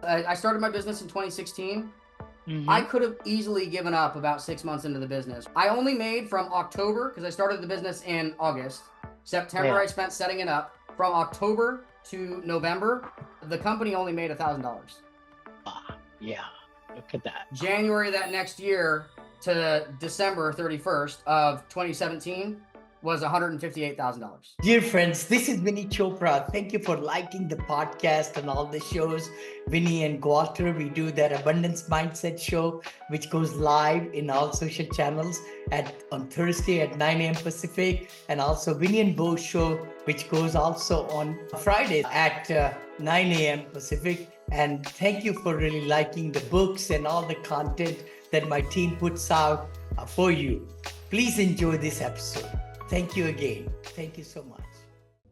I started my business in 2016. I Mm-hmm. could have easily given up about 6 months into the business. I only made from October, because I started the business in August. September, Yeah. I spent setting it up. From October to November, the company only made $1,000. Yeah. Look at that. January that next year to December 31st of 2017 was $158,000. Dear friends, this is Vinney Chopra. Thank you for liking the podcast and all the shows. Vinny and Walter, we do that Abundance Mindset show, which goes live in all social channels on Thursday at 9 a.m. Pacific, and also Vinny and Bo show, which goes also on Friday at 9 a.m. Pacific. And thank you for really liking the books and all the content that my team puts out for you. Please enjoy this episode. Thank you again. Thank you so much.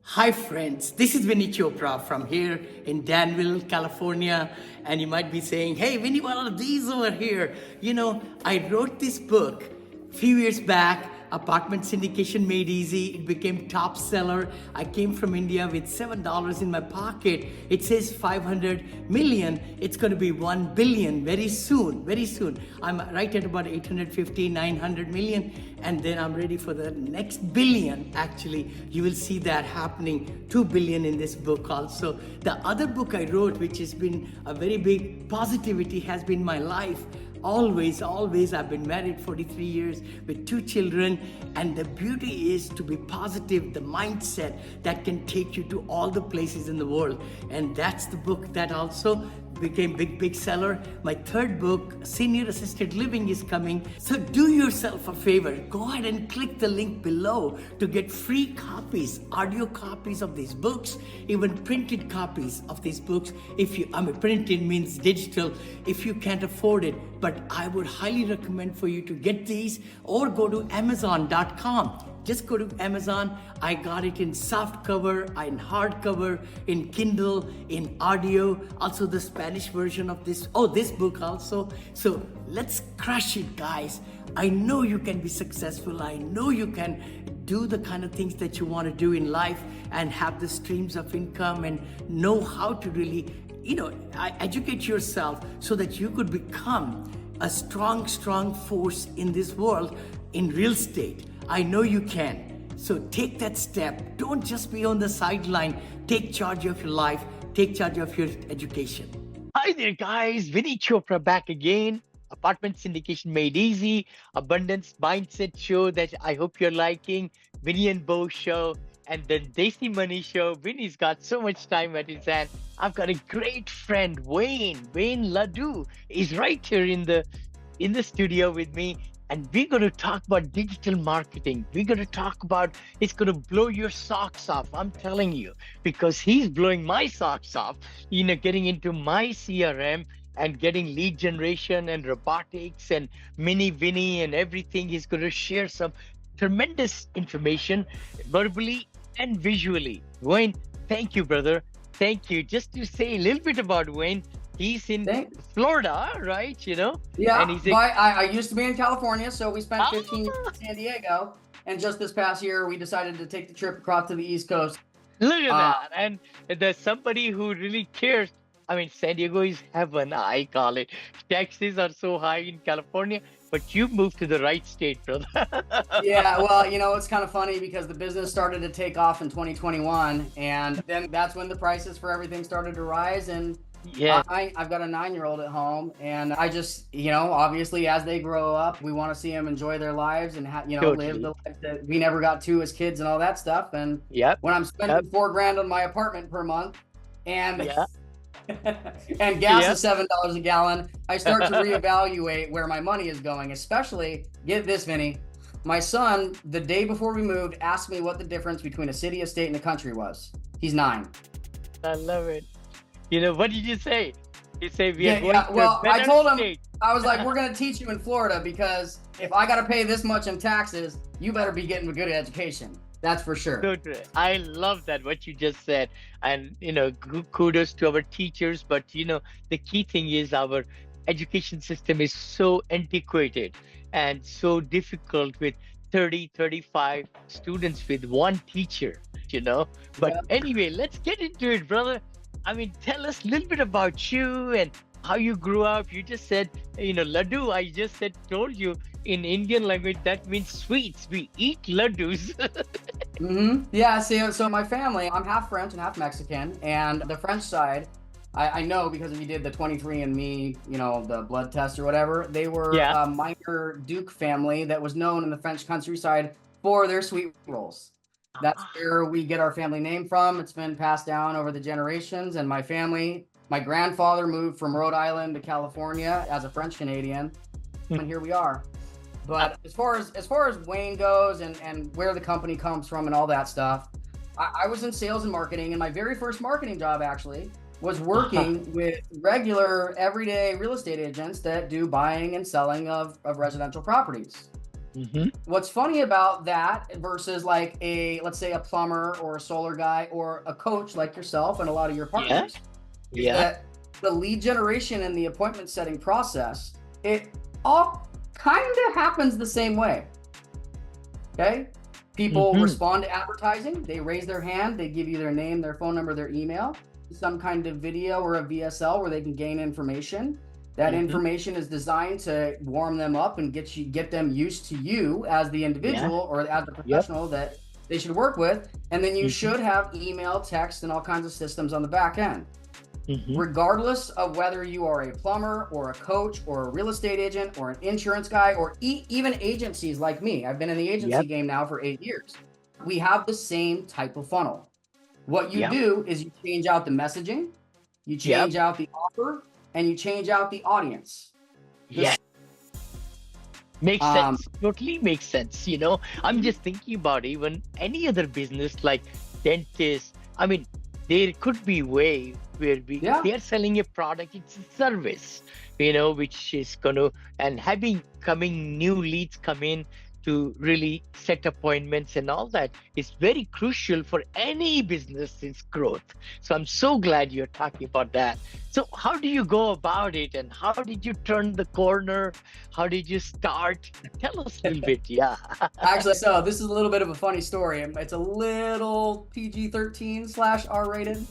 Hi friends, this is Vinney Chopra from here in Danville, California. And you might be saying, hey Vinny, what are these over here? You know, I wrote this book a few years back, Apartment Syndication Made Easy. It became top seller. I came from India with $7 in my pocket. It says 500 million. It's going to be 1 billion very soon, very soon. I'm right at about 850, 900 million. And then I'm ready for the next billion. Actually, you will see that happening, 2 billion in this book also. The other book I wrote, which has been a very big positivity, has been my life. Always, I've been married 43 years with 2 children, and the beauty is to be positive, the mindset that can take you to all the places in the world. And that's the book that also became big seller. My third book, Senior Assisted Living, is coming. So do yourself a favor, go ahead and click the link below to get free copies, audio copies of these books, even printed copies of these books. Printed means digital if you can't afford it, but I would highly recommend for you to get these, or go to Amazon.com. Just go to Amazon. I got it in soft cover, in hardcover, in Kindle, in audio, also the Spanish version of this book also. So let's crush it, guys. I know you can be successful. I know you can do the kind of things that you want to do in life and have the streams of income and know how to really, educate yourself so that you could become a strong force in this world in real estate. I know you can. So take that step. Don't just be on the sideline. Take charge of your life. Take charge of your education. Hi there, guys. Vinney Chopra back again. Apartment Syndication Made Easy, Abundance Mindset show that I hope you're liking. Vinny and Bo show, and the Desi Money show. Vinny's got so much time at his hand. I've got a great friend, Wayne Ladue, is right here in the studio with me. And we're going to talk about digital marketing. We're going to talk about, it's going to blow your socks off. I'm telling you, because he's blowing my socks off, getting into my CRM and getting lead generation and robotics and mini Vinny and everything. He's going to share some tremendous information verbally and visually. Wayne, thank you, brother. Thank you. Just to say a little bit about Wayne, he's in Florida, right? Yeah, and I used to be in California, so we spent 15 years in San Diego. And just this past year, we decided to take the trip across to the East Coast. Look at that. And there's somebody who really cares. I mean, San Diego is heaven, I call it. Taxes are so high in California, but you moved to the right state, brother. Yeah, well, it's kind of funny because the business started to take off in 2021. And then that's when the prices for everything started to rise. And yeah, I've got a 9-year-old at home, and I just, obviously as they grow up, we want to see them enjoy their lives and totally. live the life that we never got to as kids and all that stuff. And when I'm spending $4,000 on my apartment per month, and and gas is $7 a gallon, I start to reevaluate where my money is going. Especially, get this, Vinny, my son, the day before we moved, asked me what the difference between a city, a state, and a country was. He's 9. I love it. What did you say? You say we are going to well, a better I told him, state. I was like, we're going to teach you in Florida, because if I got to pay this much in taxes, you better be getting a good education. That's for sure. Good. I love that, what you just said. And, kudos to our teachers. But, the key thing is our education system is so antiquated and so difficult with 30, 35 students with one teacher, But anyway, let's get into it, brother. I mean, tell us a little bit about you and how you grew up. You just said, Ledoux. I just told you in Indian language that means sweets. We eat laddus. Yeah, so my family, I'm half French and half Mexican, and the French side, I know because we did the 23andMe, the blood test or whatever. They were Yeah. a minor Duke family that was known in the French countryside for their sweet rolls. That's where we get our family name from. It's been passed down over the generations, and my family, my grandfather moved from Rhode Island to California as a French Canadian, and here we are. But as far as Wayne goes and where the company comes from and all that stuff, I was in sales and marketing, and my very first marketing job actually was working with regular everyday real estate agents that do buying and selling of residential properties. What's funny about that versus like let's say a plumber or a solar guy or a coach like yourself and a lot of your partners is that the lead generation and the appointment setting process, it all kind of happens the same way. Okay. People respond to advertising. They raise their hand. They give you their name, their phone number, their email, some kind of video or a VSL where they can gain information. That information is designed to warm them up and get them used to you as the individual or as the professional that they should work with. And then you should have email, text, and all kinds of systems on the back end. Regardless of whether you are a plumber or a coach or a real estate agent or an insurance guy or even agencies like me. I've been in the agency game now for 8 years. We have the same type of funnel. What you do is you change out the messaging, you change out the offer, and you change out the audience. Makes sense. Totally makes sense. I'm just thinking about even any other business like dentists. I mean, there could be way where they are selling a product, it's a service, which is and coming new leads come in to really set appointments and all that is very crucial for any business's growth. So I'm so glad you're talking about that. So how do you go about it, and how did you turn the corner? How did you start? Tell us a little bit. Actually, so this is a little bit of a funny story. It's a little PG-13/R-rated,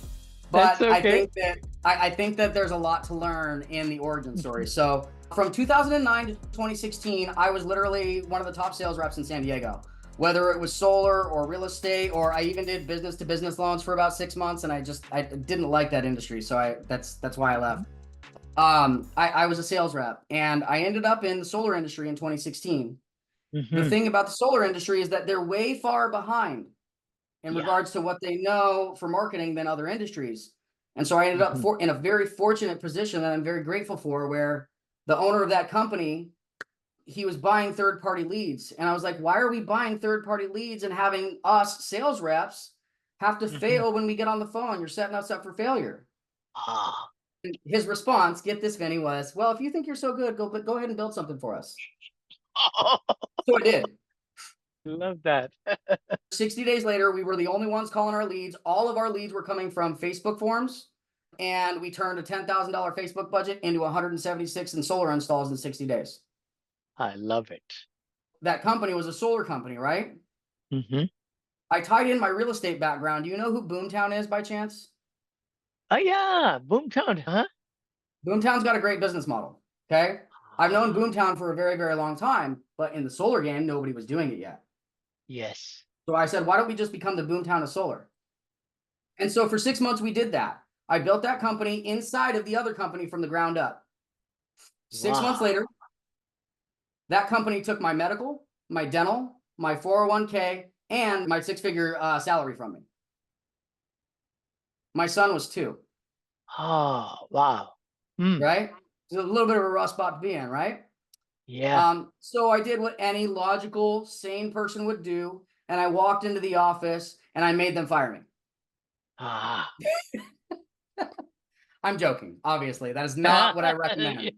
but that's okay. I think that there's a lot to learn in the origin story. So from 2009 to 2016, I was literally one of the top sales reps in San Diego, whether it was solar or real estate, or I even did business to business loans for about 6 months. And I didn't like that industry. So that's why I left. I was a sales rep, and I ended up in the solar industry in 2016. The thing about the solar industry is that they're way far behind in regards to what they know for marketing than other industries. And so I ended up in a very fortunate position that I'm very grateful for, where the owner of that company, he was buying third-party leads. And I was like, why are we buying third-party leads and having us sales reps have to fail when we get on the phone? You're setting us up for failure. His response, get this, Vinney, was, well, if you think you're so good, go ahead and build something for us. So I did. Love that. 60 days later, we were the only ones calling our leads. All of our leads were coming from Facebook forums. And we turned a $10,000 Facebook budget into 176 in solar installs in 60 days. I love it. That company was a solar company, right? I tied in my real estate background. Do you know who Boomtown is by chance? Oh, yeah. Boomtown, huh? Boomtown's got a great business model. Okay. I've known Boomtown for a very, very long time, but in the solar game, nobody was doing it yet. Yes. So I said, why don't we just become the Boomtown of solar? And so for 6 months, we did that. I built that company inside of the other company from the ground up. 6 months later, that company took my medical, my dental, my 401k, and my 6-figure salary from me. My son was 2. Oh, wow. Right? It's a little bit of a rough spot to be in, right? Yeah. So I did what any logical, sane person would do, and I walked into the office and I made them fire me. I'm joking. Obviously, that is not what I recommend.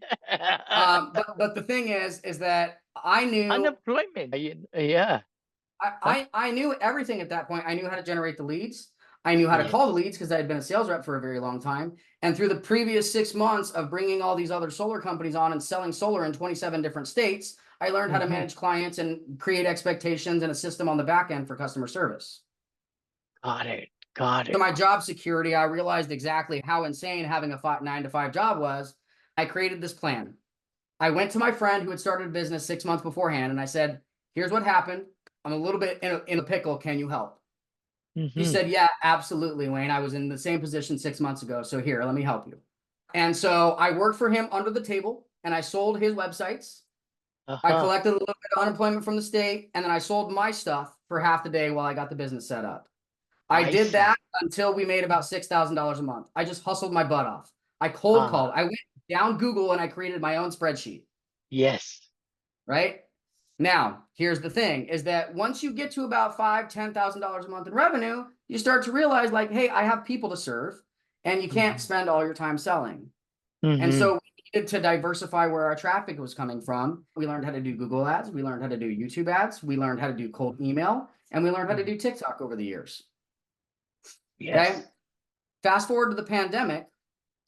But the thing is that I knew unemployment. Yeah. I knew everything at that point. I knew how to generate the leads. I knew how to call the leads because I had been a sales rep for a very long time. And through the previous 6 months of bringing all these other solar companies on and selling solar in 27 different states, I learned how to manage clients and create expectations and a system on the back end for customer service. Got it. Got it. So my job security, I realized exactly how insane having a 9-to-5 job was. I created this plan. I went to my friend who had started a business 6 months beforehand, and I said, here's what happened. I'm a little bit in a pickle. Can you help? He said, yeah, absolutely, Wayne. I was in the same position 6 months ago. So here, let me help you. And so I worked for him under the table, and I sold his websites. I collected a little bit of unemployment from the state, and then I sold my stuff for half the day while I got the business set up. I did that until we made about $6,000 a month. I just hustled my butt off. I cold called. I went down Google and I created my own spreadsheet. Yes. Right? Now, here's the thing, is that once you get to about $5,000, $10,000 a month in revenue, you start to realize like, hey, I have people to serve, and you can't spend all your time selling. And so we needed to diversify where our traffic was coming from. We learned how to do Google ads. We learned how to do YouTube ads. We learned how to do cold email, and we learned how to do TikTok over the years. Yes. Okay. Fast forward to the pandemic,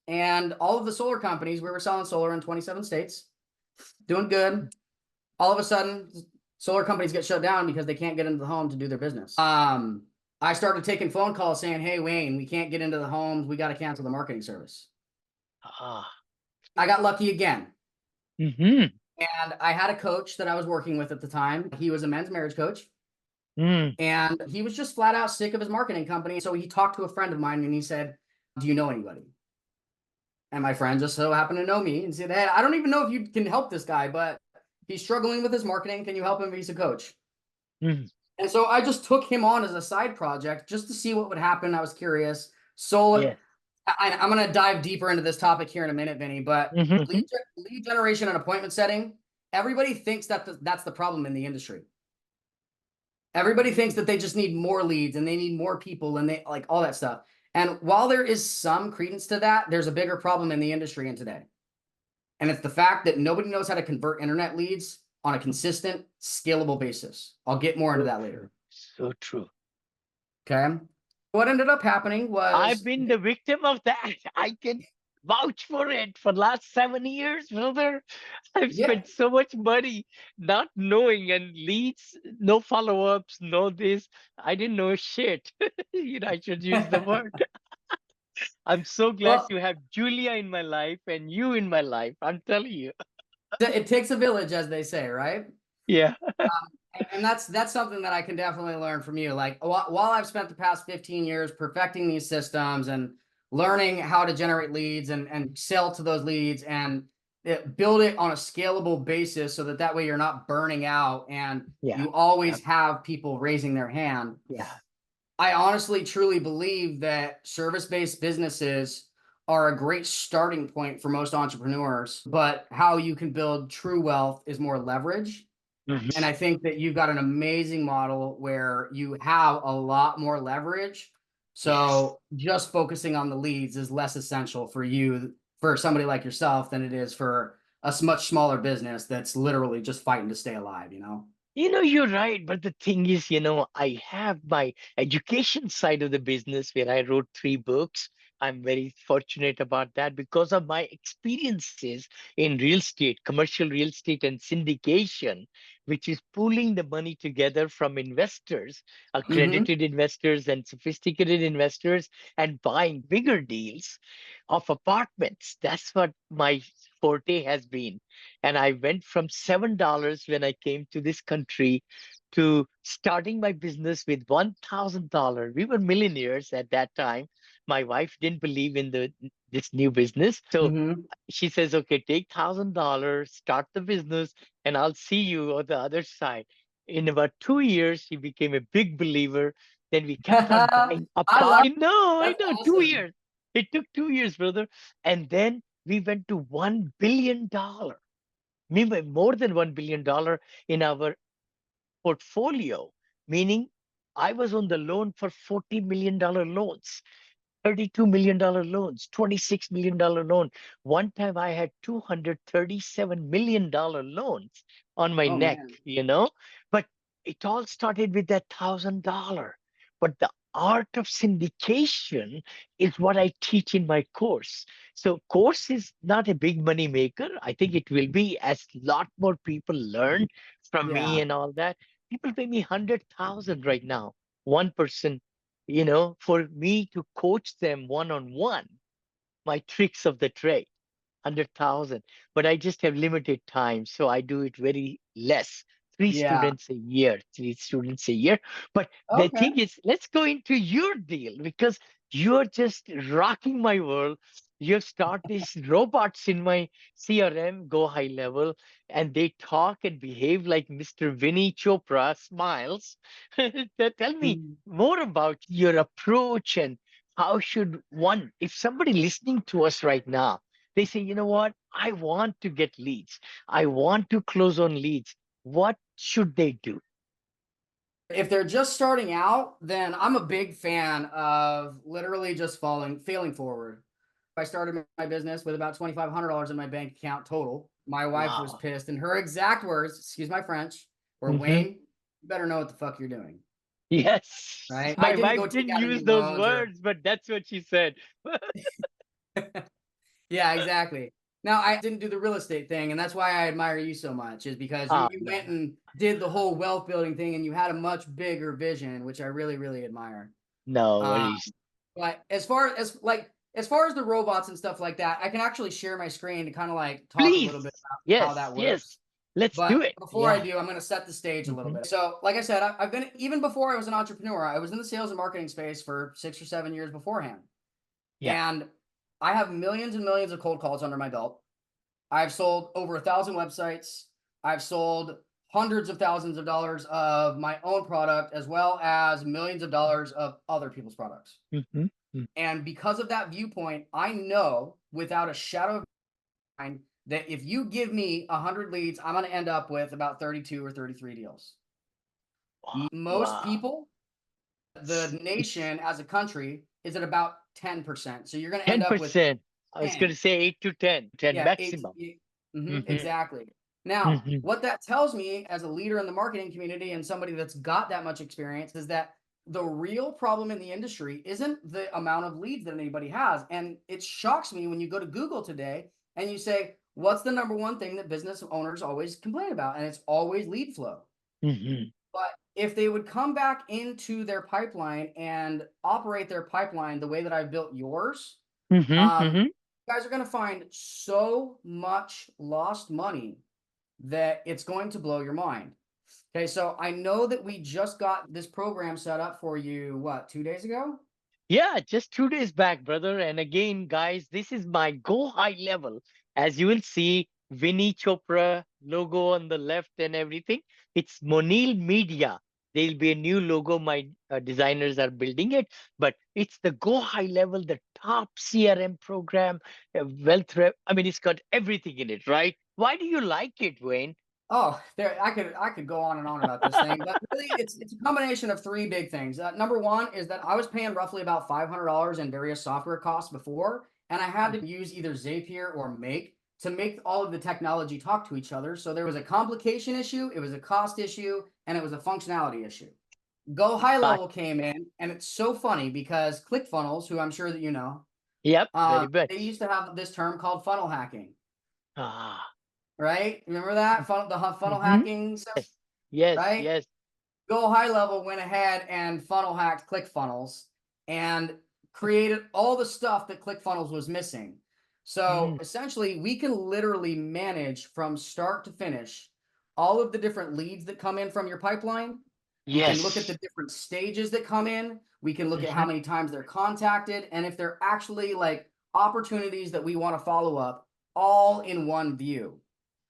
and all of the solar companies, we were selling solar in 27 states, doing good. All of a sudden, solar companies get shut down because they can't get into the home to do their business. I started taking phone calls saying, hey, Wayne, we can't get into the homes. We got to cancel the marketing service. I got lucky again. And I had a coach that I was working with at the time. He was a men's marriage coach. And he was just flat out sick of his marketing company. So he talked to a friend of mine and he said, do you know anybody? And my friend just so happened to know me and said, hey, I don't even know if you can help this guy, but he's struggling with his marketing. Can you help him? He's a coach. And so I just took him on as a side project just to see what would happen. I was curious. Solar. I'm going to dive deeper into this topic here in a minute, Vinney, but lead generation and appointment setting, everybody thinks that that's the problem in the industry. Everybody thinks that they just need more leads and they need more people and they like all that stuff. And while there is some credence to that, there's a bigger problem in the industry in today. And it's the fact that nobody knows how to convert internet leads on a consistent, scalable basis. I'll get more into that later. So true. Okay. What ended up happening was I've been the victim of that. I can vouch for it for the last 7 years, brother. I've spent so much money not knowing, and leads, no follow-ups, no this. I didn't know shit. I should use the word. I'm so glad to have Julia in my life and you in my life. I'm telling you. It takes a village, as they say, right? Yeah. And that's something that I can definitely learn from you. Like while I've spent the past 15 years perfecting these systems and learning how to generate leads and sell to those leads and build it on a scalable basis so that way you're not burning out and you always have people raising their hand. I honestly, truly believe that service-based businesses are a great starting point for most entrepreneurs, but how you can build true wealth is more leverage. And I think that you've got an amazing model where you have a lot more leverage. So just focusing on the leads is less essential for you, for somebody like yourself, than it is for a much smaller business that's literally just fighting to stay alive, You're right. But the thing is, I have my education side of the business where I wrote 3 books. I'm very fortunate about that because of my experiences in real estate, commercial real estate, and syndication, which is pooling the money together from investors, accredited investors, and sophisticated investors, and buying bigger deals of apartments. That's what my forte has been. And I went from $7 when I came to this country to starting my business with $1,000. We were millionaires at that time. My wife didn't believe in this new business. So she says, okay, take $1,000, start the business, and I'll see you on the other side. In about 2 years, she became a big believer. Then we kept on buying apartments. I know, awesome. 2 years. It took 2 years, brother. And then we went to $1 billion. Meanwhile, more than $1 billion in our portfolio, meaning I was on the loan for $40 million loans, $32 million loans, $26 million loan. One time I had $237 million loans on my neck, man. But it all started with that $1,000. But the art of syndication is what I teach in my course. So course is not a big money maker. I think it will be as lot more people learn from me and all that. People pay me 100,000 right now. One person for me to coach them one-on-one, my tricks of the trade. 100,000, but I just have limited time, so I do it very less. Three Yeah. students a year, three students a year. But the Okay. thing is, let's go into your deal because you're just rocking my world. You have started these robots in my CRM, go high level, and they talk and behave like Mr. Vinney Chopra smiles. Tell me Mm. more about your approach and how should one, if somebody listening to us right now, they say, you know what? I want to get leads. I want to close on leads. What should they do? If they're just starting out, then I'm a big fan of literally just failing forward. I started my business with about $2,500 in my bank account total. My wife was Wow. pissed, and her exact words, excuse my French, were, Hmm. Wayne, you better know what the fuck you're doing. Yes. Right? I My didn't wife go take didn't out use any those loans or words, but that's what she said. yeah, exactly. Now, I didn't do the real estate thing, and that's why I admire you so much, is because you No, went and did the whole wealth building thing, and you had a much bigger vision, which I really, really admire. no Uh, worries. but as far as the robots and stuff like that, I can actually share my screen to kind of like talk a Please. little bit about how Yes, that yes. works. Let's do But it. before I Yeah. do, I'm going to set the stage a little Hmm. bit. So, like I said, I've been, even before I was an entrepreneur, I was in the sales and marketing space for 6 or 7 years beforehand. Yeah. And I have millions and millions of cold calls under my belt. I've sold over 1,000 websites. I've sold hundreds of thousands of dollars of my own product, as well as millions of dollars of other people's products. Hmm. And because of that viewpoint, I know without a shadow of mind that if you give me 100 leads, I'm going to end up with about 32 or 33 deals. Most Wow. people, the It's nation as a country, is at about 10%. So you're going to end up with 10%. I was going to 10. say 8 to 10, 10 Yeah, maximum. Hmm. exactly. Now, Hmm. what that tells me as a leader in the marketing community and somebody that's got that much experience is that the real problem in the industry isn't the amount of leads that anybody has. And it shocks me when you go to Google today and you say, what's the number one thing that business owners always complain about? And it's always lead flow. Hmm. But if they would come back into their pipeline and operate their pipeline the way that I've built yours, Hmm. um, Hmm. you guys are going to find so much lost money that it's going to blow your mind. Okay, so I know that we just got this program set up for you, what, 2 days ago? Yeah, just 2 days back, brother. And again, guys, this is my go high level. As you will see, Vinney Chopra logo on the left and everything. It's Monil Media. There'll be a new logo. My designers are building it, but it's the go high level, the top CRM program, I mean, it's got everything in it, right? Why do you like it, Wayne? Oh, there I could go on and on about this thing, but really it's a combination of three big things. Number one is that I was paying roughly about $500 in various software costs before, and I had to use either Zapier or Make to make all of the technology talk to each other. So there was a complication issue, it was a cost issue, and it was a functionality issue. Go High Got Level came in, and it's so funny because ClickFunnels, who I'm sure that you know, Yep, very they much. used to have this term called funnel hacking, Ah. right? Remember that funnel Hmm. hacking stuff, Yes, yes, right? yes. Go High Level went ahead and funnel hacked ClickFunnels and created all the stuff that ClickFunnels was missing. So Mm. essentially, we can literally manage from start to finish all of the different leads that come in from your pipeline. We can look at Yes. the different stages that come in. We can look at how Hmm. many times they're contacted and if they're actually like opportunities that we want to follow up all in one view.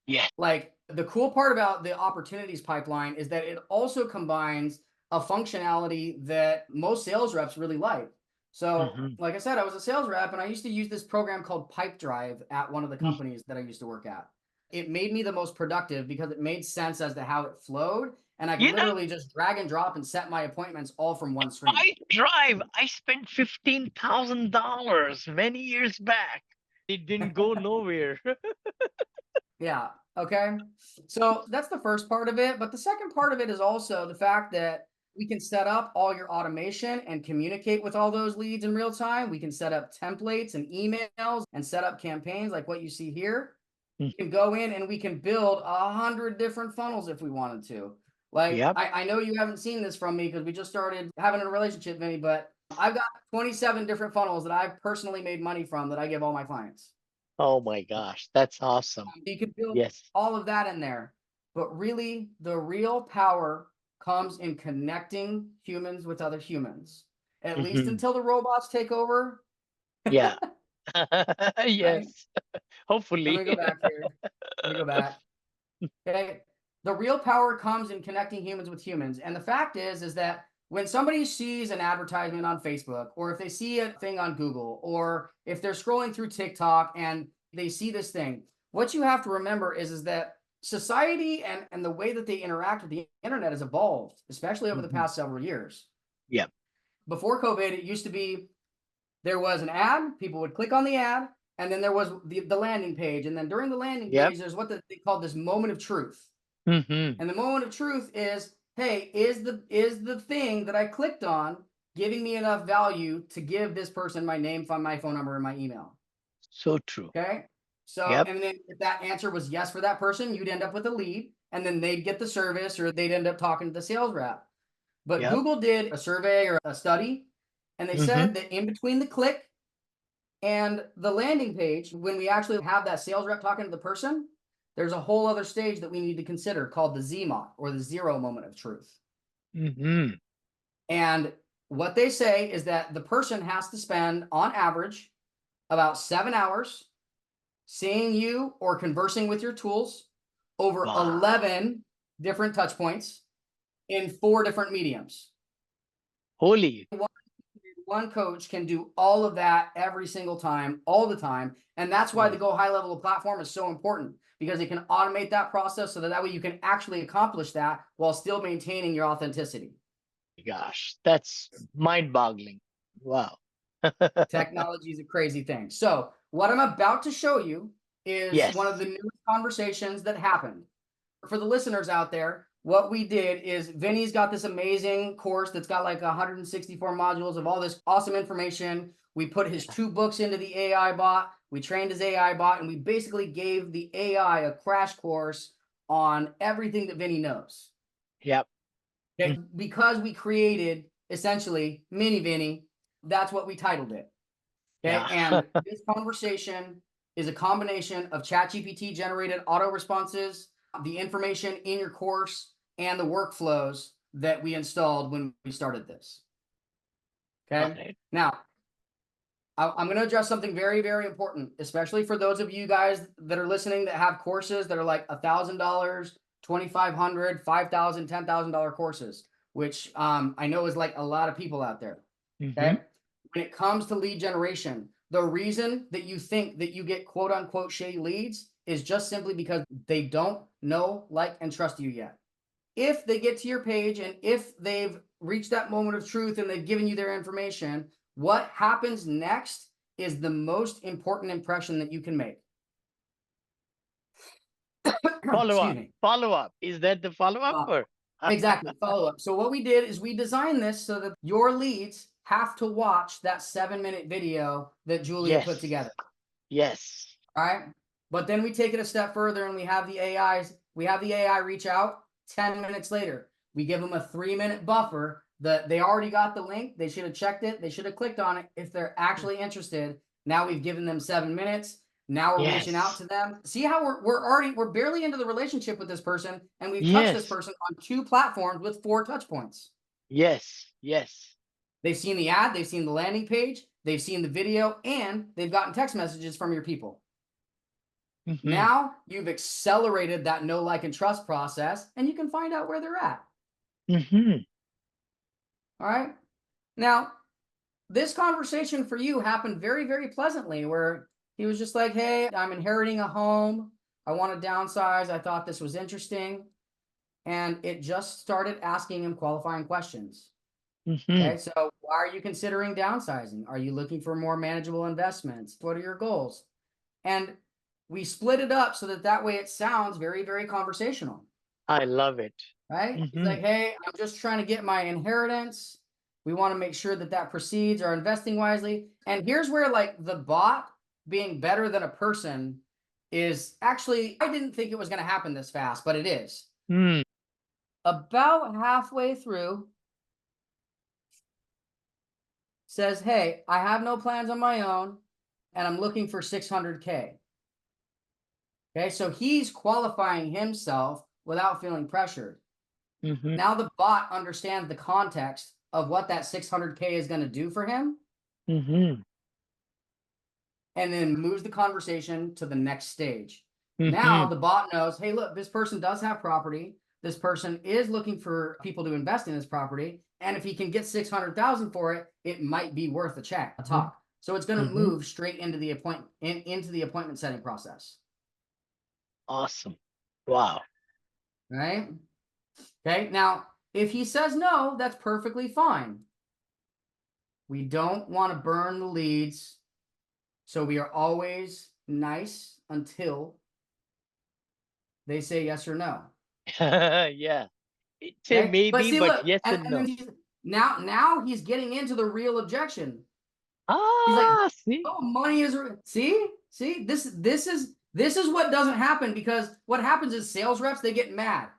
Yes. Like the cool part about the opportunities pipeline is that it also combines a functionality that most sales reps really like. So, Hmm. like I said, I was a sales rep and I used to use this program called Pipe Drive at one of the companies that I used to work at. It made me the most productive because it made sense as to how it flowed. And I could You know, literally just drag and drop and set my appointments all from one screen. I drive. I spent $15,000 many years back. It didn't go nowhere. Yeah. Okay. So that's the first part of it. But the second part of it is also the fact that we can set up all your automation and communicate with all those leads in real time. We can set up templates and emails and set up campaigns like what you see here. Mm. We can go in and we can build 100 different funnels if we wanted to. Like, I know you haven't seen this from me because we just started having a relationship, Vinny, but I've got 27 different funnels that I've personally made money from that I give all my clients. Oh my gosh, that's awesome. You can build all of that in there. But really, the real power comes in connecting humans with other humans, at least until the robots take over. Yeah. Right? Yes. Hopefully. Let me go back here. Let me go back. Okay. The real power comes in connecting humans with humans. And the fact is that when somebody sees an advertisement on Facebook, or if they see a thing on Google, or if they're scrolling through TikTok and they see this thing, what you have to remember is that society and the way that they interact with the internet has evolved, especially over the past several years. Yeah. Before COVID, it used to be there was an ad, people would click on the ad, and then there was the landing page. And then during the landing page, there's what they call this moment of truth. And the moment of truth is, hey, is the thing that I clicked on giving me enough value to give this person my name, my phone number, and my email? So true. Okay. So, and then if that answer was yes for that person, you'd end up with a lead, and then they'd get the service, or they'd end up talking to the sales rep. But Google did a survey or a study, and they said that in between the click and the landing page, when we actually have that sales rep talking to the person, there's a whole other stage that we need to consider called the ZMOT, or the zero moment of truth. And what they say is that the person has to spend, on average, about 7 hours seeing you or conversing with your tools over 11 different touch points in 4 different mediums. Holy. One coach can do all of that every single time, all the time. And that's why the Go High Level platform is so important, because it can automate that process so that way you can actually accomplish that while still maintaining your authenticity. Gosh, that's mind-boggling. Wow. Technology is a crazy thing. So what I'm about to show you is one of the newest conversations that happened. For the listeners out there, what we did is Vinny's got this amazing course that's got like 164 modules of all this awesome information. We put his 2 books into the AI bot. We trained his AI bot, and we basically gave the AI a crash course on everything that Vinny knows. Yep. Okay? Because we created essentially Mini Vinny, that's what we titled it. Okay. And this conversation is a combination of ChatGPT generated auto responses, the information in your course, and the workflows that we installed when we started this. Okay. Now, I'm going to address something very, very important, especially for those of you guys that are listening that have courses that are like $1,000, $2,500, $5,000, $10,000 courses, which I know is like a lot of people out there. Okay. When it comes to lead generation, the reason that you think that you get quote unquote shady leads is just simply because they don't know, like, and trust you yet. If they get to your page and if they've reached that moment of truth and they've given you their information, what happens next is the most important impression that you can make. Follow up. Is that the follow up? Exactly. Follow up. So what we did is we designed this so that your leads have to watch that 7-minute video that Julia put together. Yes. All right. But then we take it a step further and we have the AI reach out 10 minutes later. We give them a 3-minute buffer that they already got the link. They should have checked it. They should have clicked on it. If they're actually interested, now we've given them 7 minutes. Now we're reaching out to them. See how we're barely into the relationship with this person, and we've touched this person on 2 platforms with 4 touch points. Yes. They've seen the ad, they've seen the landing page, they've seen the video, and they've gotten text messages from your people. Now you've accelerated that know, like, and trust process, and you can find out where they're at. All right. Now, this conversation for you happened very, very pleasantly, where he was just like, hey, I'm inheriting a home. I want to downsize. I thought this was interesting. And it just started asking him qualifying questions. Okay, so why are you considering downsizing? Are you looking for more manageable investments? What are your goals? And we split it up so that way it sounds very, very conversational. I love it. Right? He's like, hey, I'm just trying to get my inheritance. We want to make sure that proceeds, are investing wisely. And here's where, like, the bot being better than a person is actually, I didn't think it was going to happen this fast, but it is. about halfway through, says, hey, I have no plans on my own, and I'm looking for 600K. Okay, so he's qualifying himself without feeling pressured. Now the bot understands the context of what that 600K is going to do for him. And then moves the conversation to the next stage. Now the bot knows, hey, look, this person does have property. This person is looking for people to invest in his property. And if he can get 600,000 for it, it might be worth a chat, a talk. So it's going to move straight into the appointment setting process. Awesome. Wow. Right? Okay. Now, if he says no, that's perfectly fine. We don't want to burn the leads. So we are always nice until they say yes or no. Yeah. Say Okay? maybe, but see, but look, yes and no. Now he's getting into the real objection. He's like, see? Oh, money is see this is what doesn't happen, because what happens is sales reps, they get mad.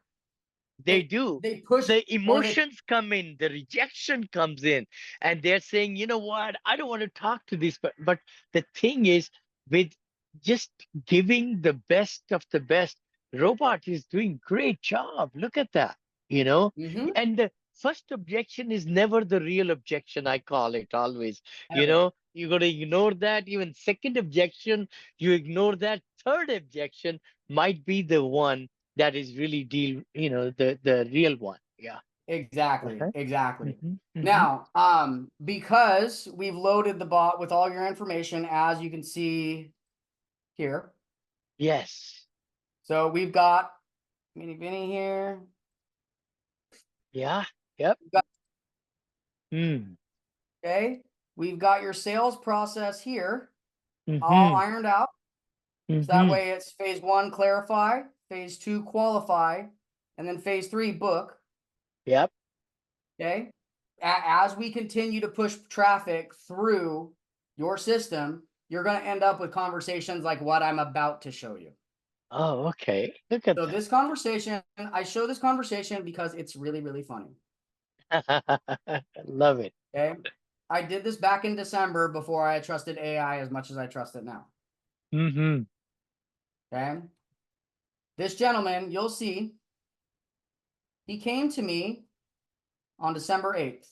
They do. They push. The emotions come in, the rejection comes in, and they're saying, you know what, I don't want to talk to this. But the thing is, with just giving the best of the best, robot is doing great job. Look at that, you know. And the first objection is never the real objection, I call it always. Ever. You know, you got to ignore that. Even second objection, you ignore that. Third objection might be the one that is really the real one. Yeah. Exactly. Now, because we've loaded the bot with all your information, as you can see here. Yes. So we've got Vinney here. Yeah. Yep. Okay. We've got your sales process here, all ironed out. So that way it's phase 1, clarify, phase 2, qualify, and then phase 3, book. Yep. Okay. As we continue to push traffic through your system, you're going to end up with conversations like what I'm about to show you. Oh, okay. Look at So that. this conversation, I show this conversation because it's really, really funny. Love it. Okay. I did this back in December before I trusted AI as much as I trust it now. Okay. This gentleman, you'll see, he came to me on December 8th.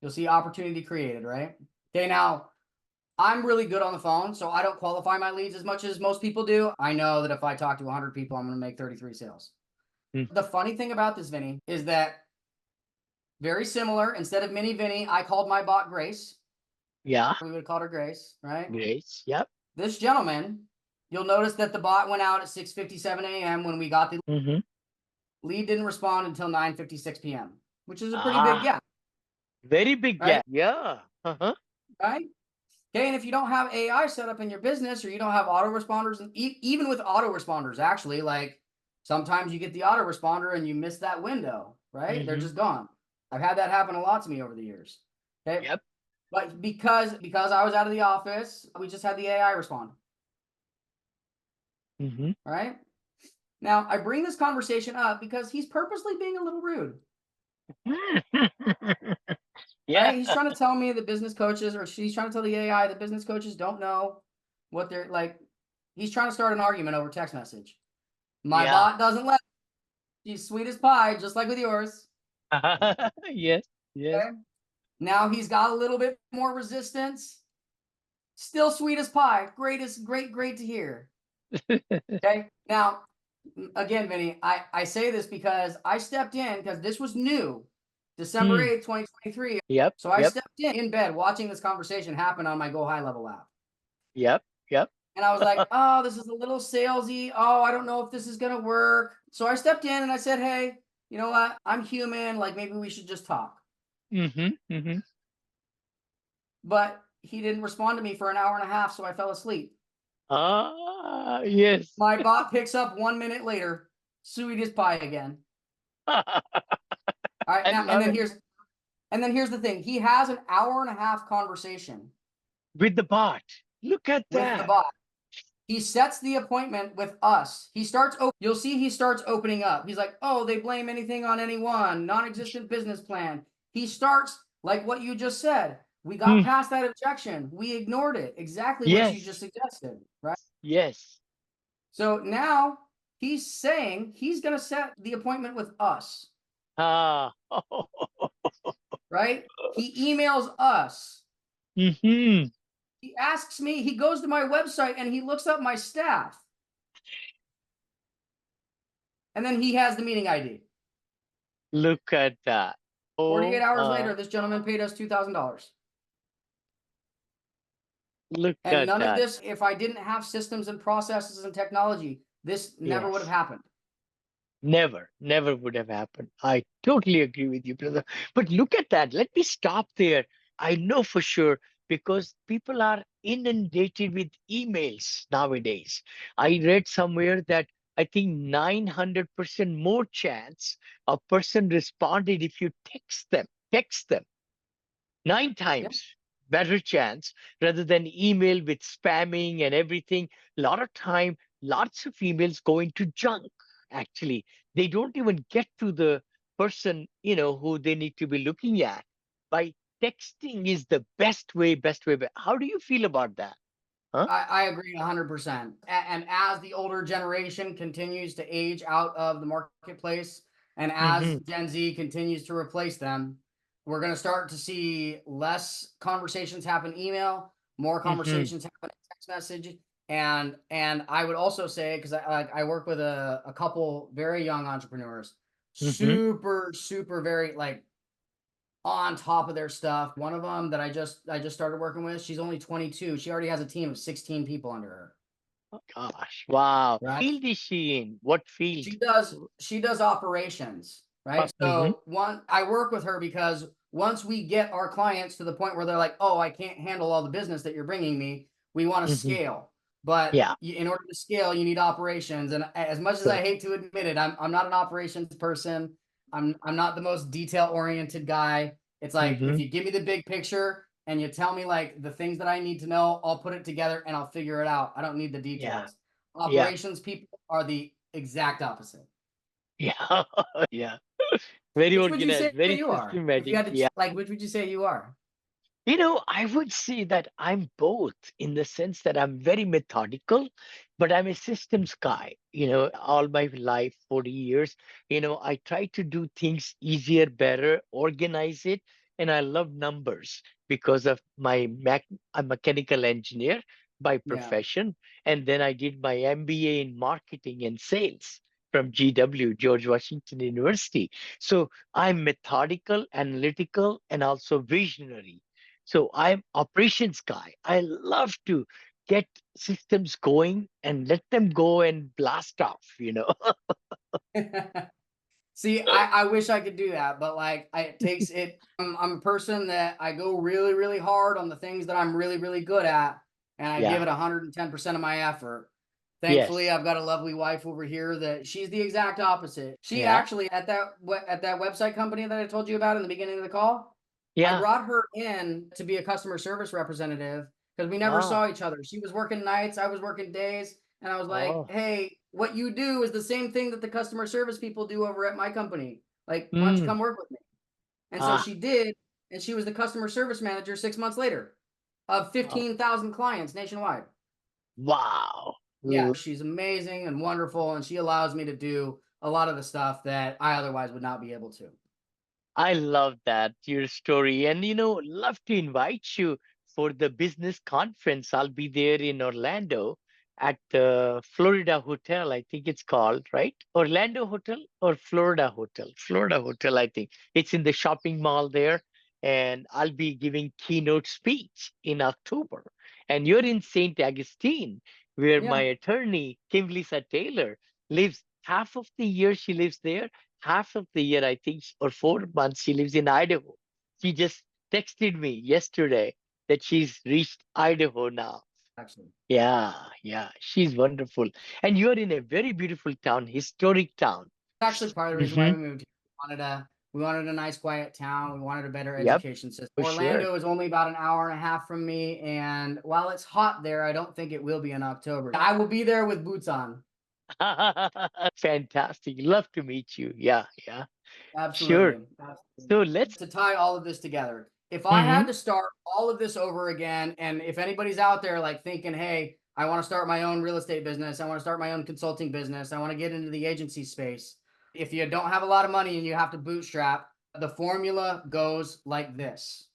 You'll see opportunity created, right? Okay, now I'm really good on the phone, so I don't qualify my leads as much as most people do. I know that if I talk to 100 people, I'm going to make 33 sales. The funny thing about this, Vinney, is that very similar. Instead of Mini Vinney, I called my bot Grace. Yeah. We would have called her Grace, right? Grace. Yep. This gentleman, you'll notice that the bot went out at 6:57 a.m. when we got the lead. Didn't respond until 9:56 p.m., which is a pretty big gap. Very big gap. Yeah. Right? Okay, and if you don't have AI set up in your business, or you don't have autoresponders, and even with autoresponders, actually, like sometimes you get the autoresponder and you miss that window, right? They're just gone. I've had that happen a lot to me over the years. Okay. Yep. But because I was out of the office, we just had the AI respond. Right? Now, I bring this conversation up because he's purposely being a little rude. Yeah. Right? He's trying to tell me the business coaches, or she's trying to tell the AI the business coaches don't know what they're like. He's trying to start an argument over text message. My bot doesn't let. She's sweet as pie, just like with yours. Yes. Yes. Okay? Now he's got a little bit more resistance. Still sweet as pie. Great to hear. Okay. Now, again, Vinney, I say this because I stepped in because this was new. December 8th, 2023. Yep. So I stepped in bed watching this conversation happen on my Go High Level app. Yep. And I was like, oh, this is a little salesy. Oh, I don't know if this is going to work. So I stepped in and I said, hey, you know what? I'm human. Like, maybe we should just talk. But he didn't respond to me for an hour and a half, so I fell asleep. Yes. My bot picks up 1 minute later, sweet as pie again. All right, now, and then here's the thing. He has an hour and a half conversation with the bot. Look at that. With the bot. He sets the appointment with us. You'll see he starts opening up. He's like, oh, they blame anything on anyone, non-existent business plan. He starts like what you just said. We got past that objection. We ignored it. Exactly what you just suggested, right? Yes. So now he's saying he's going to set the appointment with us. Right? He emails us. Mm-hmm. He asks me, he goes to my website and he looks up my staff. And then he has the meeting ID. Look at that. 48 hours later, this gentleman paid us $2,000. Look and at none that. of this, if I didn't have systems and processes and technology, this never would have happened. Never would have happened. I totally agree with you, brother. But look at that. Let me stop there. I know for sure because people are inundated with emails nowadays. I read somewhere that I think 900% more chance a person responded if you text them 9 times better chance rather than email with spamming and everything. A lot of time, lots of emails go into junk. Actually, they don't even get to the person who they need to be looking at. By texting is the best way. How do you feel about that? Huh? I agree 100%. And as the older generation continues to age out of the marketplace, and as Gen Z continues to replace them, we're going to start to see less conversations happen email, more conversations happen text message. And I would also say, because I work with a couple very young entrepreneurs, super very like on top of their stuff. One of them that I just started working with, she's only 22. She already has a team of 16 people under her. Oh, gosh, wow. Right? Field is she in? What field? She does operations, right? So I work with her because once we get our clients to the point where they're like, oh, I can't handle all the business that you're bringing me, we want to scale. But in order to scale, you need operations. And as much as I hate to admit it, I'm not an operations person. I'm not the most detail oriented guy. It's like, if you give me the big picture and you tell me like the things that I need to know, I'll put it together and I'll figure it out. I don't need the details. Operations people are the exact opposite. Yeah. Yeah. Very Which would you say organized, very you are? If you systematic. had to, like, which would you say you are? I would say that I'm both in the sense that I'm very methodical, but I'm a systems guy. All my life, 40 years, I try to do things easier, better, organize it. And I love numbers because of I'm a mechanical engineer by profession. And then I did my MBA in marketing and sales from GW, George Washington University. So I'm methodical, analytical, and also visionary. So I'm operations guy. I love to get systems going and let them go and blast off. See, I wish I could do that, but like it takes it. I'm a person that I go really, really hard on the things that I'm really, really good at, and I give it 110% of my effort. Thankfully, I've got a lovely wife over here that she's the exact opposite. She actually at that website company that I told you about in the beginning of the call, I brought her in to be a customer service representative because we never saw each other. She was working nights, I was working days. And I was like, hey, what you do is the same thing that the customer service people do over at my company. Like, why don't you come work with me? And so she did. And she was the customer service manager 6 months later of 15,000 clients nationwide. Wow. Yeah, she's amazing and wonderful. And she allows me to do a lot of the stuff that I otherwise would not be able to. I love that, your story. And, love to invite you for the business conference. I'll be there in Orlando at the Florida Hotel, I think it's called, right? Orlando Hotel or Florida Hotel? Florida Hotel, I think. It's in the shopping mall there. And I'll be giving keynote speech in October. And you're in St. Augustine, where my attorney, Kim Lisa Taylor, lives. Half of the year she lives there, half of the year, I think, or 4 months, she lives in Idaho. She just texted me yesterday that she's reached Idaho now. Actually. Yeah, she's wonderful. And you're in a very beautiful town, historic town. Actually, part of the reason why we moved here. We wanted a nice, quiet town. We wanted a better education system. Orlando is only about an hour and a half from me. And while it's hot there, I don't think it will be in October. I will be there with boots on. Fantastic. Love to meet you. Yeah. Absolutely. Sure. So let's to tie all of this together. If I had to start all of this over again, and if anybody's out there like thinking, hey, I want to start my own real estate business, I want to start my own consulting business, I want to get into the agency space. If you don't have a lot of money and you have to bootstrap, the formula goes like this.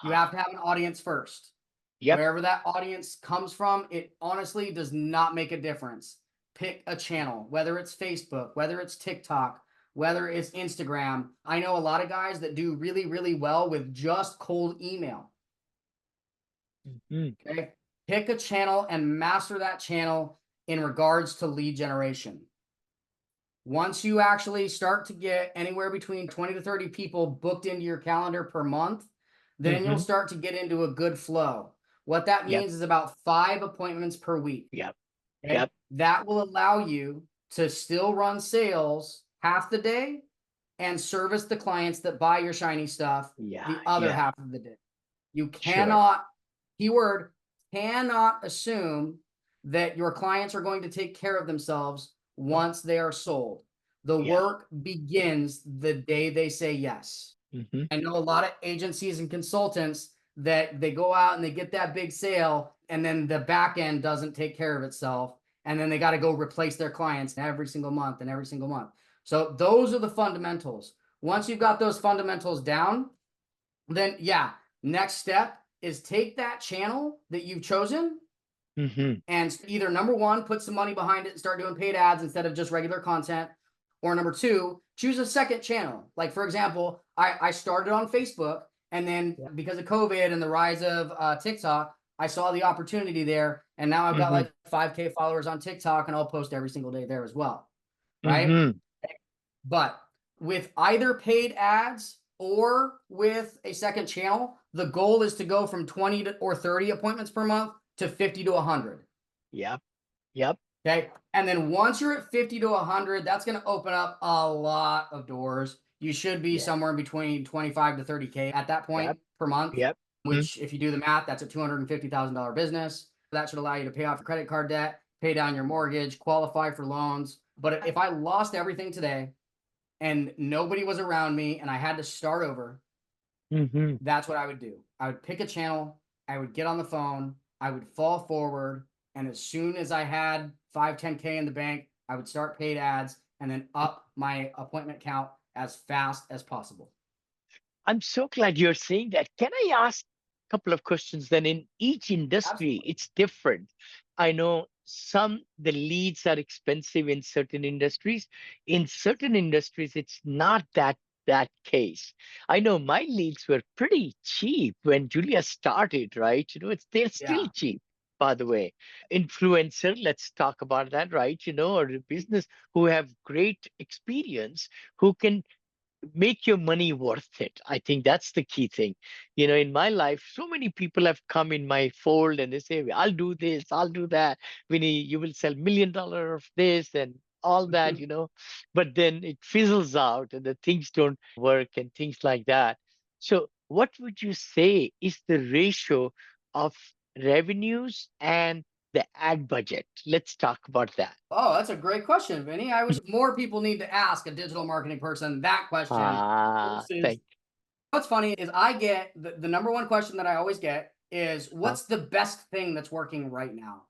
You have to have an audience first. Wherever that audience comes from, it honestly does not make a difference. Pick a channel, whether it's Facebook, whether it's TikTok, whether it's Instagram. I know a lot of guys that do really, really well with just cold email. Okay. Pick a channel and master that channel in regards to lead generation. Once you actually start to get anywhere between 20 to 30 people booked into your calendar per month, then you'll start to get into a good flow. What that means is about 5 appointments per week. Okay? That will allow you to still run sales half the day and service the clients that buy your shiny stuff the other half of the day. You cannot, keyword, cannot assume that your clients are going to take care of themselves once they are sold. The work begins the day they say yes. I know a lot of agencies and consultants that they go out and they get that big sale, and then the back end doesn't take care of itself. And then they got to go replace their clients every single month and every single month. So those are the fundamentals. Once you've got those fundamentals down, then next step is take that channel that you've chosen and either number one, put some money behind it and start doing paid ads instead of just regular content. Or number two, choose a second channel. Like for example, I started on Facebook, and then because of COVID and the rise of TikTok, I saw the opportunity there. And now I've got like 5K followers on TikTok, and I'll post every single day there as well. Right. But with either paid ads or with a second channel, the goal is to go from 20 or 30 appointments per month to 50 to 100. Okay. And then once you're at 50 to 100, that's going to open up a lot of doors. You should be somewhere between 25 to 30K at that point per month, which if you do the math, that's a $250,000 business. That should allow you to pay off your credit card debt, pay down your mortgage, qualify for loans. But if I lost everything today and nobody was around me and I had to start over, that's what I would do. I would pick a channel, I would get on the phone, I would fall forward, and as soon as I had 5, 10K in the bank, I would start paid ads and then up my appointment count as fast as possible. I'm so glad you're saying that. Can I ask a couple of questions? Then in each industry, it's different. I know the leads are expensive in certain industries. In certain industries, it's not that case. I know my leads were pretty cheap when Julia started, right? They're still cheap, by the way. Influencer, let's talk about that, right? Or a business who have great experience, who can make your money worth it. I think that's the key thing. In my life, so many people have come in my fold and they say, I'll do this, I'll do that. Vinney, you will sell $1 million of this and all that, but then it fizzles out and the things don't work and things like that. So what would you say is the ratio of revenues and the ad budget? Let's talk about that. Oh, that's a great question, Vinney. I wish more people need to ask a digital marketing person that question. What's funny is I get the number one question that I always get is, what's the best thing that's working right now?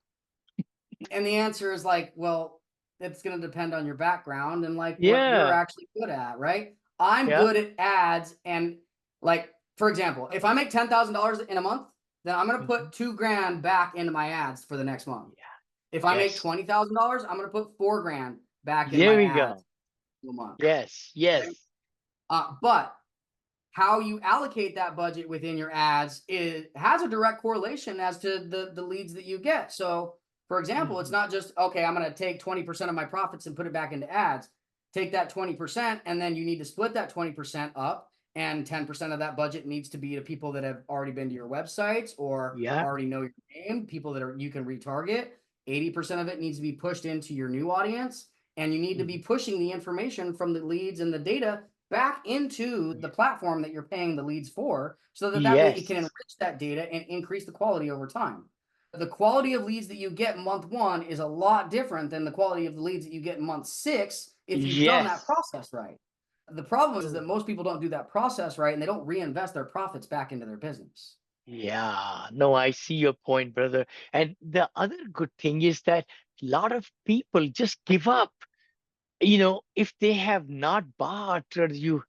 And the answer is like, well, it's going to depend on your background and like what you're actually good at, right? I'm good at ads, and like, for example, if I make $10,000 in a month, then I'm going to put $2,000 back into my ads for the next month. If I make $20,000, I'm going to put $4,000 back in my ads for a month. Yes. But how you allocate that budget within your ads has a direct correlation as to the leads that you get. So, for example, it's not just, okay, I'm going to take 20% of my profits and put it back into ads. Take that 20%, and then you need to split that 20% up, and 10% of that budget needs to be to people that have already been to your websites or already know your name, people that you can retarget. 80% of it needs to be pushed into your new audience, and you need to be pushing the information from the leads and the data back into the platform that you're paying the leads for, so that way it can Yes. enrich that data and increase the quality over time. The quality of leads that you get in month 1 is a lot different than the quality of the leads that you get in month 6 if you've done that Yes. process right. The problem is that most people don't do that process right, and they don't reinvest their profits back into their business. Yeah, no, I see your point, brother. And the other good thing is that a lot of people just give up. If they have not bought or you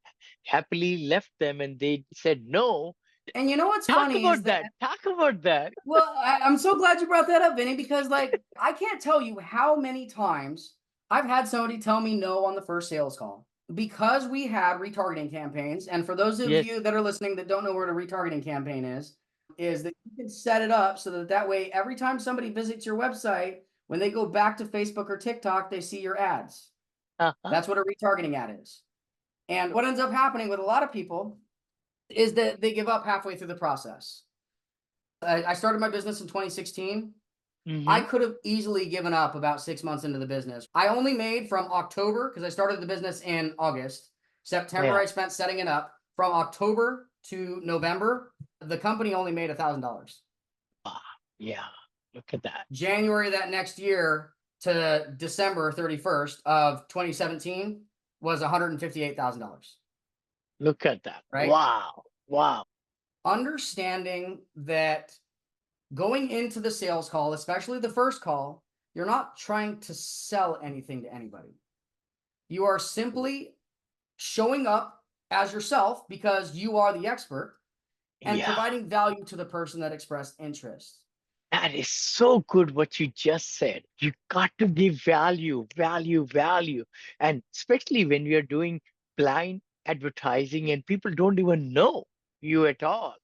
happily left them and they said no, And you know what's talk funny is about that, that. Talk about that. well, I'm so glad you brought that up, Vinny, because like I can't tell you how many times I've had somebody tell me no on the first sales call because we had retargeting campaigns. And for those of Yes. you that are listening that don't know what a retargeting campaign is that you can set it up so that way every time somebody visits your website, when they go back to Facebook or TikTok, they see your ads. Uh-huh. That's what a retargeting ad is. And what ends up happening with a lot of people is that they give up halfway through the process. I started my business in 2016. I could have easily given up about 6 months into the business. I only made from October, because I started the business in August. September, Yeah. I spent setting it up. From October to November, the company only made $1,000. Yeah. Look at that. January that next year to December 31st of 2017 was $158,000. Look at that. Right? Wow. Wow. Understanding that going into the sales call, especially the first call, you're not trying to sell anything to anybody. You are simply showing up as yourself because you are the expert and providing value to the person that expressed interest. That is so good what you just said. You got to give value, value, value. And especially when we are doing blind advertising and people don't even know you at all.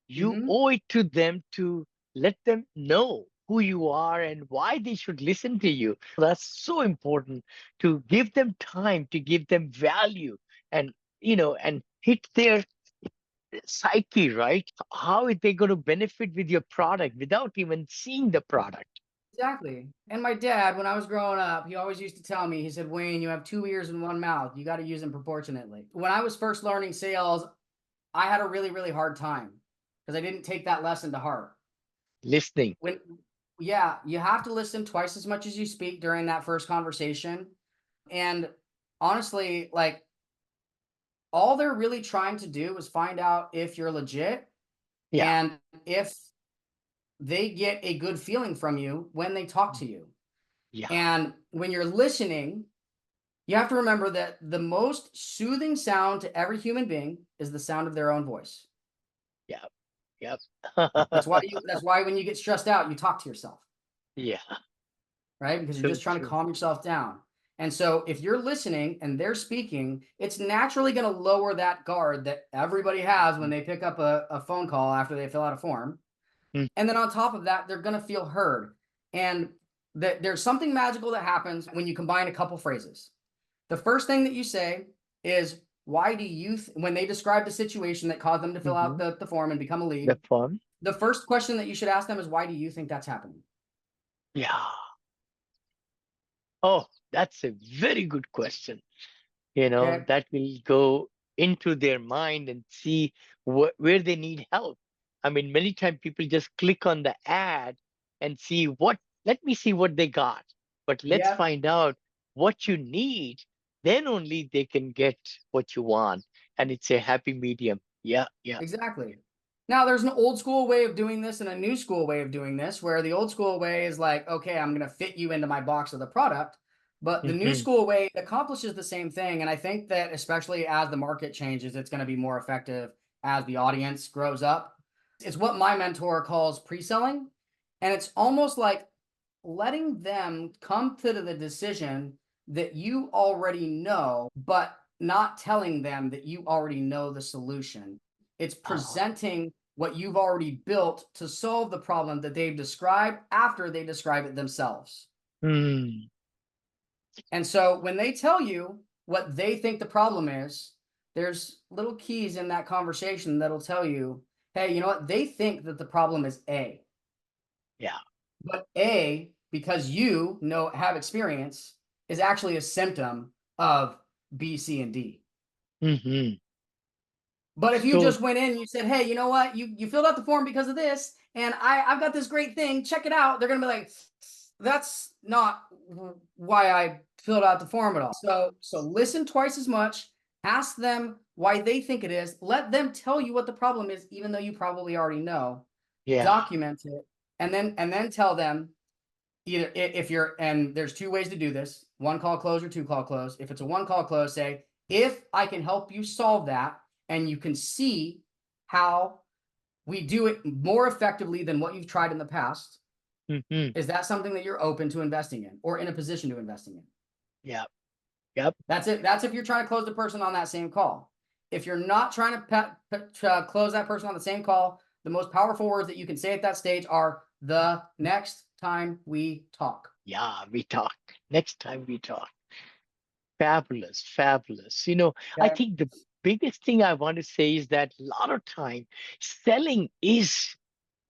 You owe it to them to let them know who you are and why they should listen to you. That's so important, to give them time, to give them value, and and hit their psyche, right? How are they going to benefit with your product without even seeing the product? Exactly. And my dad, when I was growing up, he always used to tell me, he said, Wayne, you have 2 ears and 1 mouth. You got to use them proportionately. When I was first learning sales, I had a really, really hard time because I didn't take that lesson to heart. Listening. Yeah, you have to listen twice as much as you speak during that first conversation. And honestly, like all they're really trying to do is find out if you're legit and if they get a good feeling from you when they talk to you. Yeah. And when you're listening, you have to remember that the most soothing sound to every human being is the sound of their own voice. Yep. Yep. That's why when you get stressed out, you talk to yourself. Yeah. Right? Because you're just trying to calm yourself down. And so if you're listening and they're speaking, it's naturally going to lower that guard that everybody has when they pick up a phone call after they fill out a form. And then on top of that, they're going to feel heard. And there's something magical that happens when you combine a couple phrases. The first thing that you say is, why do you, when they describe the situation that caused them to fill out the form and become a lead, The form. The first question that you should ask them is, why do you think that's happening? Yeah. Oh, that's a very good question. Okay. That will go into their mind and see where they need help. I mean, many times people just click on the ad and see let me see what they got. But let's Yeah. find out what you need. Then only they can get what you want. And it's a happy medium. Yeah. Yeah. Exactly. Now, there's an old school way of doing this and a new school way of doing this, where the old school way is like, okay, I'm going to fit you into my box of the product. But the new school way accomplishes the same thing. And I think that especially as the market changes, it's going to be more effective as the audience grows up. It's what my mentor calls pre-selling. And it's almost like letting them come to the decision that you already know, but not telling them that you already know the solution. It's presenting what you've already built to solve the problem that they've described after they describe it themselves. And so when they tell you what they think the problem is, there's little keys in that conversation that'll tell you, hey, you know what? They think that the problem is A. Yeah. But A, because you have experience, is actually a symptom of B, C, and D. Mm-hmm. But if you So, just went in and you said, hey, you know what? You filled out the form because of this, and I've got this great thing. Check it out. They're going to be like, that's not why I filled out the form at all. So listen twice as much. Ask them why they think it is. Let them tell you what the problem is, even though you probably already know. yeah. Document it, and then tell them either if you're, and there's two ways to do this: one call close or two call close. If it's a one call close, say, if I can help you solve that, and you can see how we do it more effectively than what you've tried in the past, is that something that you're open to investing in or in a position to investing in? Yeah. Yep. That's it. That's if you're trying to close the person on that same call. If you're not trying to close that person on the same call, the most powerful words that you can say at that stage are the next time we talk. Yeah, we talk. Next time we talk. Fabulous, fabulous. You know, I Okay. think the biggest thing I want to say is that a lot of time selling is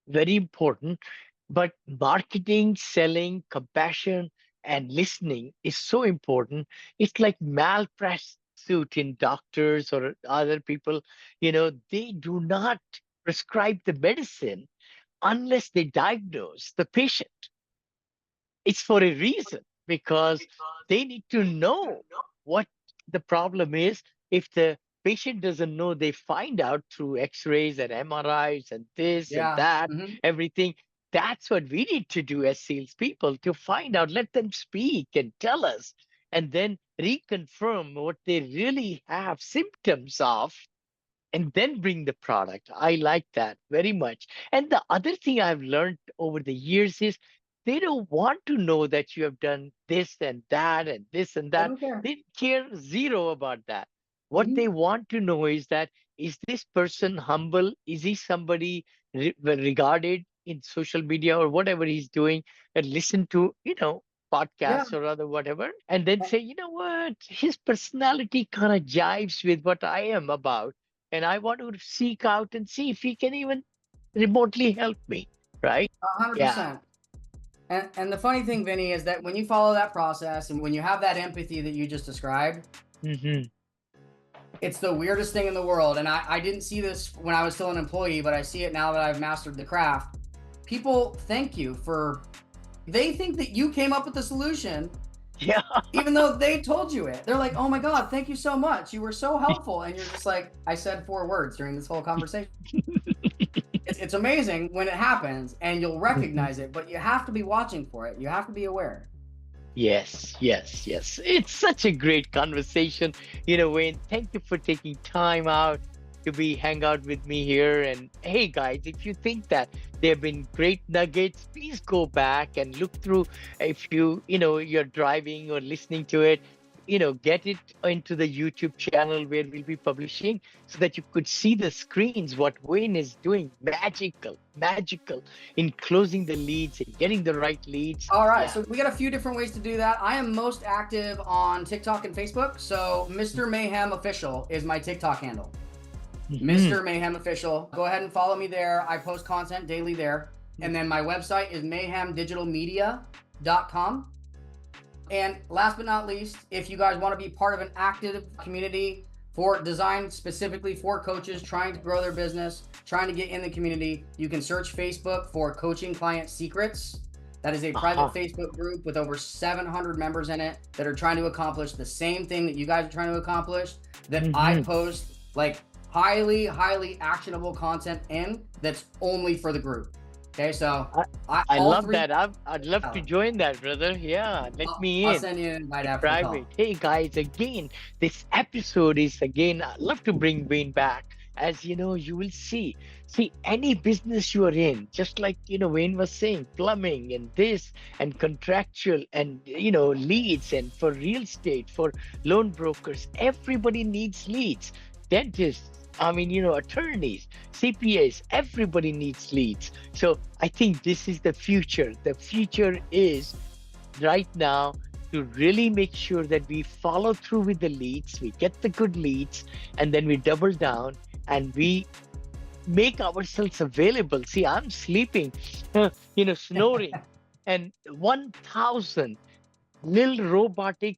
very important, but marketing, selling, compassion, and listening is so important. It's like malpractice in doctors or other people, they do not prescribe the medicine unless they diagnose the patient. It's for a reason because they need to know what the problem is. If the patient doesn't know, they find out through x-rays and MRIs and this and Yeah. that, everything. That's what we need to do as salespeople, to find out, let them speak and tell us, and then reconfirm what they really have symptoms of, and then bring the product. I like that very much. And the other thing I've learned over the years is they don't want to know that you have done this and that and this and They that. don't care. They care zero about that. What they want to know is that, is this person humble? Is he somebody regarded in social media or whatever he's doing, and listen to, Yeah. podcasts or other whatever, and then say, you know what, his personality kind of jives with what I am about, and I want to seek out and see if he can even remotely help me, right? Yeah. 100%. And the funny thing, Vinney, is that when you follow that process and when you have that empathy that you just described, it's the weirdest thing in the world. And I didn't see this when I was still an employee, but I see it now that I've mastered the craft. People thank you they think that you came up with the solution. Yeah. Even though they told you it. They're like, oh my God, thank you so much. You were so helpful. And you're just like, I said 4 words during this whole conversation. It's amazing when it happens and you'll recognize it, but you have to be watching for it. You have to be aware. Yes, yes, yes. It's such a great conversation. Wayne, thank you for taking time out to hang out with me here. And hey, guys, if you think that there have been great nuggets, please go back and look through. If you're driving or listening to it, get it into the YouTube channel where we'll be publishing, so that you could see the screens, what Wayne is doing. Magical in closing the leads and getting the right leads. All right. Yeah. So we got a few different ways to do that. I am most active on TikTok and Facebook. So Mr. Mayhem Official is my TikTok handle. Mr. Mayhem Official. Go ahead and follow me there. I post content daily there. And then my website is mayhemdigitalmedia.com. And last but not least, if you guys want to be part of an active community designed specifically for coaches trying to grow their business, trying to get in the community, you can search Facebook for Coaching Client Secrets. That is a private Facebook group with over 700 members in it that are trying to accomplish the same thing that you guys are trying to accomplish, that I post like highly actionable content in, that's only for the group. Okay, so I love that. I'd love to join that, brother. Yeah, let me in. I'll send you an invite after the call. Hey guys, again, this episode is I'd love to bring Wayne back. As you will see any business you are in, just like Wayne was saying, plumbing and this and contractual and leads, and for real estate, for loan brokers, everybody needs leads. Dentists, attorneys, CPAs, everybody needs leads. So I think this is the future. The future is right now to really make sure that we follow through with the leads, we get the good leads, and then we double down and we make ourselves available. See, I'm sleeping, snoring, and 1,000 little robotic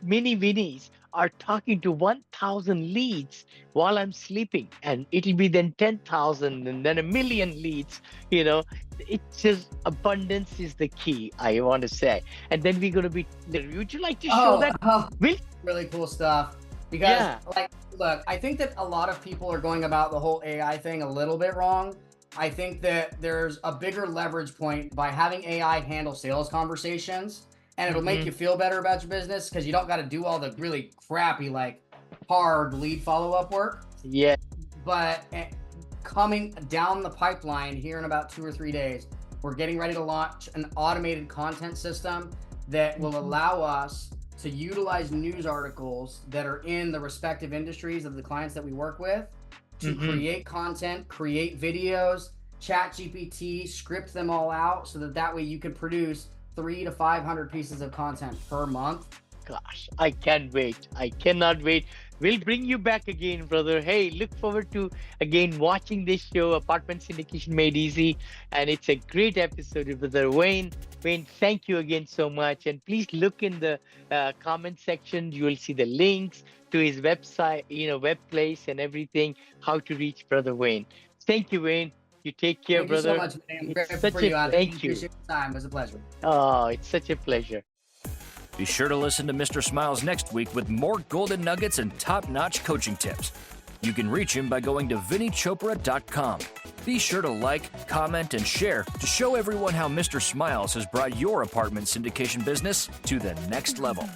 mini Vinnies are talking to 1,000 leads while I'm sleeping, and it'll be then 10,000 and then a million leads. It's just abundance is the key, I want to say. And then we're going to be, would you like to show that? Really cool stuff. Because look, I think that a lot of people are going about the whole AI thing a little bit wrong. I think that there's a bigger leverage point by having AI handle sales conversations, and it'll make you feel better about your business because you don't got to do all the really crappy, hard lead follow-up work. Yeah. But coming down the pipeline here in about 2 or 3 days, we're getting ready to launch an automated content system that will allow us to utilize news articles that are in the respective industries of the clients that we work with to create content, create videos, ChatGPT, script them all out so that way you can produce 300 to 500 pieces of content per month. Gosh, I can't wait. I cannot wait. We'll bring you back again, brother. Hey, look forward to again watching this show, Apartment Syndication Made Easy. And it's a great episode with Brother Wayne. Wayne, thank you again so much. And please look in the comment section. You will see the links to his website, web place and everything, how to reach Brother Wayne. Thank you, Wayne. You take care, brother. Thank you so much, man. I'm grateful for you. Thank you. Appreciate your time. It was a pleasure. Oh, it's such a pleasure. Be sure to listen to Mr. Smiles next week with more golden nuggets and top-notch coaching tips. You can reach him by going to VinneyChopra.com. Be sure to like, comment, and share to show everyone how Mr. Smiles has brought your apartment syndication business to the next level.